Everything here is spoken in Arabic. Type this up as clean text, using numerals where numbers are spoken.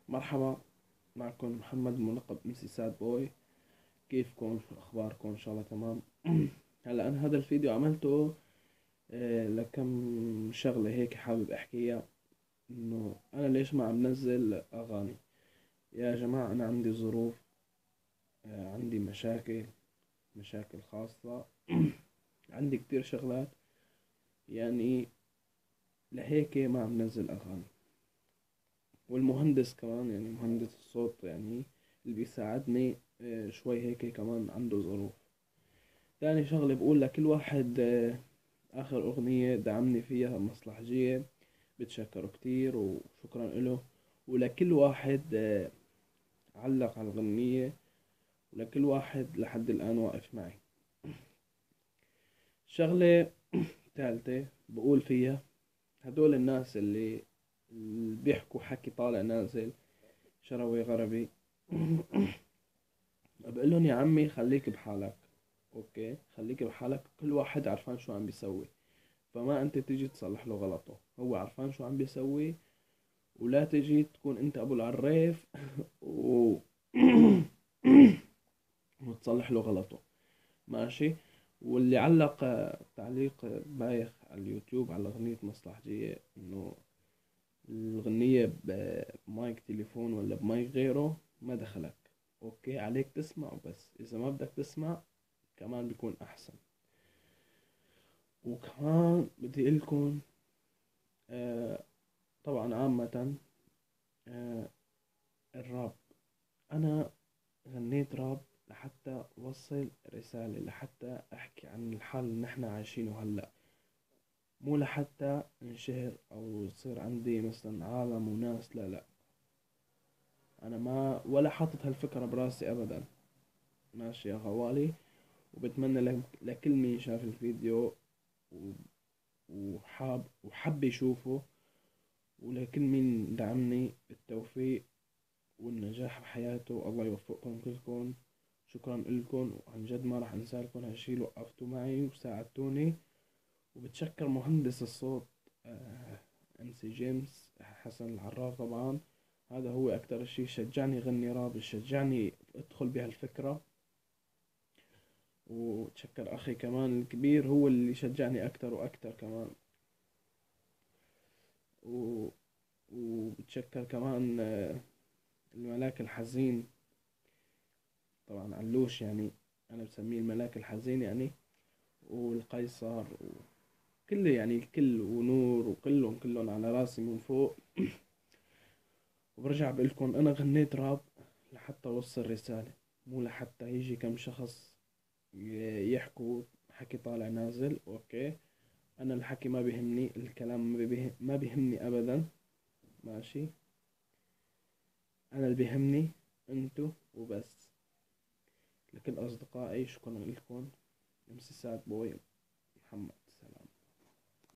مرحبا، معكم محمد ملقب MC ساد بوي. كيفكم؟ شو اخباركم؟ ان شاء الله تمام. هلا انا هذا الفيديو عملته لكم شغله هيك حابب احكيها. انه انا ليش ما عم نزل اغاني؟ يا جماعه انا عندي ظروف، عندي مشاكل خاصه. عندي كتير شغلات، يعني لهيك ما عم نزل اغاني. والمهندس كمان، يعني مهندس الصوت يعني اللي بيساعدني شوي هيك كمان عنده ظروف. تاني شغلة بقول لكل واحد، آخر أغنية دعمني فيها مصلحجية بتشكره كتير وشكرا إله. ولكل واحد علق على الغنية، ولكل واحد لحد الآن واقف معي. شغلة ثالثة بقول فيها هدول الناس اللي بيحكوا حكي طالع نازل شروي غربي. بقول لهم يا عمي خليك بحالك، اوكي خليك بحالك، كل واحد عرفان شو عم بيسوي. فما انت تيجي تصلح له غلطه، هو عرفان شو عم بيسوي. ولا تجي تكون انت ابو العريف و... وتصلح له غلطه. ماشي. واللي علق تعليق بايخ على اليوتيوب على أغنية مصلحجية، إنه الغنية بمايك تليفون ولا بمايك غيره ما دخلك. أوكي عليك تسمع، بس إذا ما بدك تسمع كمان بيكون أحسن. وكمان بدي لكم آه طبعا عامة، آه الراب، أنا غنيت راب لحتى أوصل رسالة، لحتى أحكي عن الحال اللي نحن عايشينه هلأ، مو لحتى انشهر أو يصير عندي مثلا عالم وناس. لا لا، أنا ما ولا حاطط هالفكرة براسي أبدا. ماشي يا غوالي. وبتمنى لكل مين شاف الفيديو و- وحب يشوفه، ولكل مين دعمني بالتوفيق والنجاح بحياته. الله يوفقكم كلكم. شكرا لكم، وعن جد ما راح انسى لكم هالشي اللي وقفتوا معي وساعدتوني. وبتشكر مهندس الصوت MC جيمس حسن العراف طبعا. هذا هو اكتر شي شجعني غني راب، شجعني ادخل بهالفكرة. وتشكر اخي كمان الكبير، هو اللي شجعني اكتر واكتر كمان. و... وبتشكر كمان الملاك الحزين، طبعا علوش، يعني انا بسميه الملاك الحزين يعني. والقيصر وكل، يعني الكل، ونور، وكلهم على راسي من فوق. وبرجع بقولكم انا غنيت راب لحتى اوصل رسالة، مو لحتى يجي كم شخص يحكوا حكي طالع نازل. اوكي انا الحكي ما بيهمني، الكلام ما بيهمني ابدا. ماشي. انا اللي بيهمني انتو وبس. لكل اصدقائي شكرا لكم. MC ساد بوي محمد.